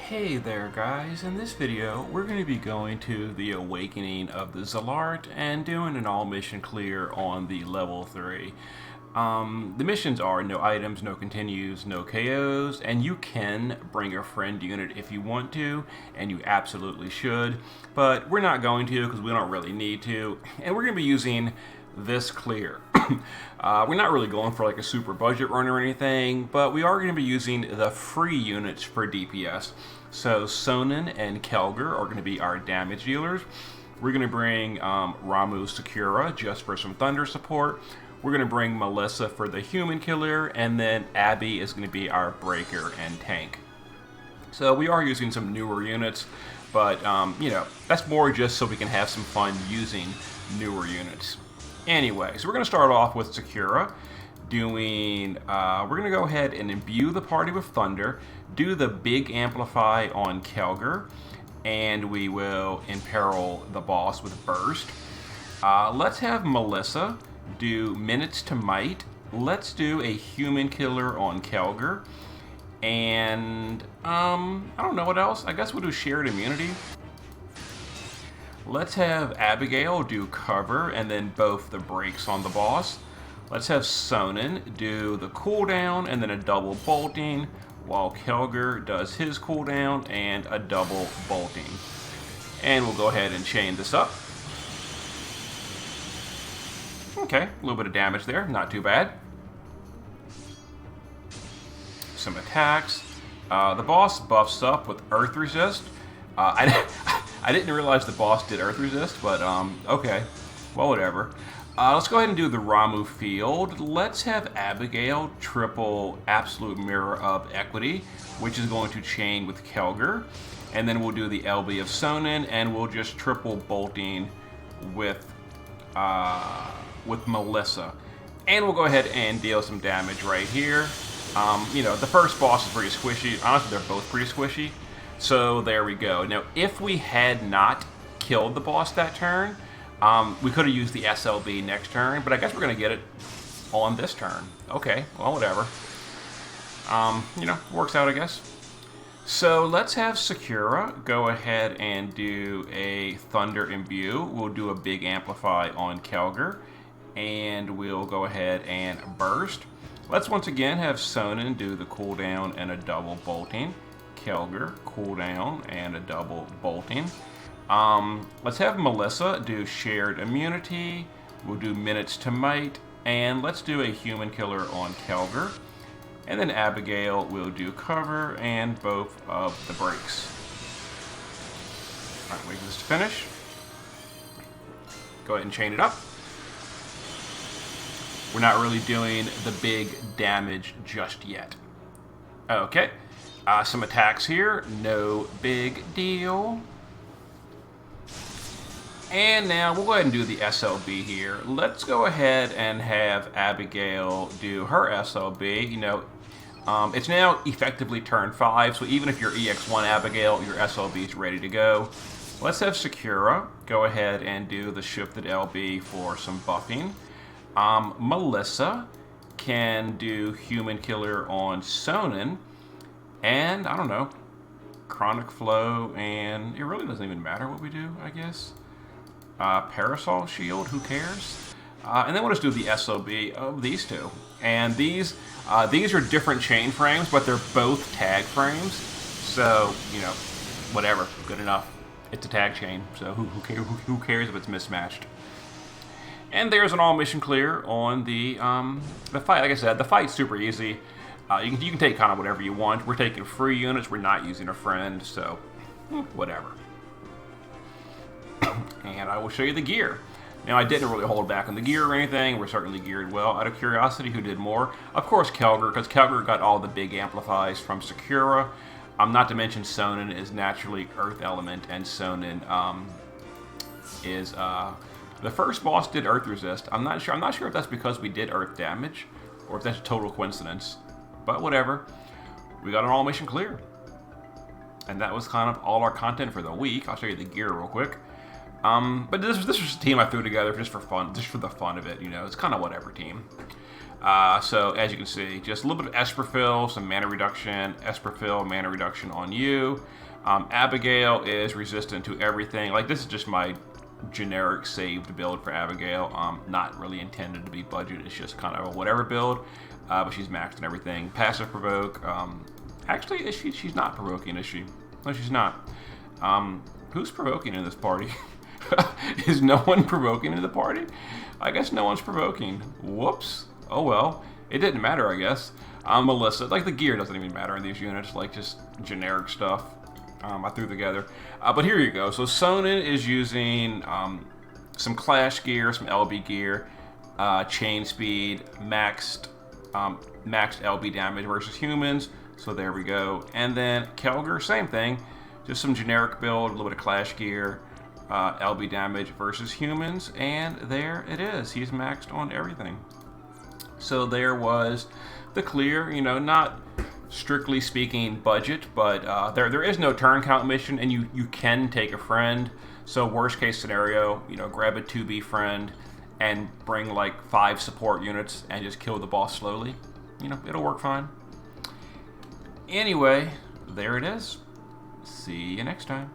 Hey there guys, in this video we're going to be going to the Awakening of the Zilart and doing an all mission clear on the level 3. The missions are no items, no continues, no KOs, and you can bring a friend unit if you want to, and you absolutely should, but we're not going to because we don't really need to, and we're going to be using this clear. We're not really going for like a super budget run or anything, but we are going to be using the free units for DPS. So Sonnen and Kelger are going to be our damage dealers. We're going to bring Ramu Sakura just for some thunder support. We're going to bring Melissa for the human killer, and then Abby is going to be our breaker and tank. So we are using some newer units, but you know, that's more just so we can have some fun using newer units. Anyway, so we're going to start off with Sakura doing, we're going to go ahead and imbue the party with Thunder, do the big amplify on Kelger, and we will imperil the boss with Burst. Let's have Melissa do Minutes to Might. Let's do a human killer on Kelger, and I don't know what else. I guess we'll do shared immunity. Let's have Abigail do cover and then both the breaks on the boss. Let's have Sonnen do the cooldown and then a double bolting, while Kelger does his cooldown and a double bolting. And we'll go ahead and chain this up. Okay, a little bit of damage there, not too bad. Some attacks. The boss buffs up with Earth Resist. I didn't realize the boss did Earth Resist, but okay, well, whatever. Let's go ahead and do the Ramu field. Let's have Abigail triple Absolute Mirror of Equity, which is going to chain with Kelger. And then we'll do the LB of Sonnen, and we'll just triple bolting with Melissa. And we'll go ahead and deal some damage right here. You know, the first boss is pretty squishy. Honestly, they're both pretty squishy. So there we go. Now, if we had not killed the boss that turn, we could have used the SLB next turn, but I guess we're going to get it on this turn. Okay, well, whatever. You know, works out, I guess. So let's have Sakura go ahead and do a Thunder Imbue. We'll do a big Amplify on Kelger, and we'll go ahead and Burst. Let's once again have Sonnen do the cooldown and a double bolting. Kelger, cooldown, and a double bolting. Let's have Melissa do shared immunity. We'll do Minutes to Might, and let's do a human killer on Kelger. And then Abigail will do cover and both of the breaks. Alright, wait for this to finish. Go ahead and chain it up. We're not really doing the big damage just yet. Okay. Some attacks here, no big deal. And now we'll go ahead and do the SLB here. Let's go ahead and have Abigail do her SLB. You know, it's now effectively turn 5, so even if you're EX1 Abigail, your SLB is ready to go. Let's have Sakura go ahead and do the shifted LB for some buffing. Melissa can do human killer on Sonnen. And, I don't know, Chronic Flow, and it really doesn't even matter what we do, I guess. Parasol Shield, who cares? And then we'll just do the SOB of these two. And these are different chain frames, but they're both tag frames. So, you know, whatever, good enough. It's a tag chain, so who cares if it's mismatched? And there's an all mission clear on the fight. Like I said, the fight's super easy. You can take kind of whatever you want. We're taking free units. We're not using a friend, so whatever. And I will show you the gear. Now, I didn't really hold back on the gear or anything. We're certainly geared well. Out of curiosity, who did more? Of course, Kelger, because Kelger got all the big amplifies from Sakura. Not to mention Sonnen is naturally Earth Element, and Sonnen is the first boss did Earth Resist. I'm not sure if that's because we did Earth damage or if that's a total coincidence. But whatever, we got an all mission clear. And that was kind of all our content for the week. I'll show you the gear real quick. But this was a team I threw together just for fun, just for the fun of it, you know. It's kind of whatever team. So as you can see, just a little bit of Esper fill, some mana reduction, Esper fill, mana reduction on you. Abigail is resistant to everything. Like, this is just my generic saved build for Abigail. Not really intended to be budget. It's just kind of a whatever build. But she's maxed and everything. Passive provoke. Actually, she's not provoking, is she? No, she's not. Who's provoking in this party? Is no one provoking in the party? I guess no one's provoking. Whoops. Oh well. It didn't matter, I guess. Melissa. Like, the gear doesn't even matter in these units. Like, just generic stuff. I threw together. But here you go. So Sonnen is using some Clash gear, some LB gear, chain speed, maxed LB damage versus humans. So there we go. And then Kelger, same thing. Just some generic build, a little bit of Clash gear, LB damage versus humans. And there it is. He's maxed on everything. So there was the clear, you know, not strictly speaking budget, but there is no turn count mission, and you can take a friend. So worst case scenario, you know, grab a 2B friend and bring like 5 support units and just kill the boss slowly. You know, it'll work fine. Anyway, there it is. See you next time.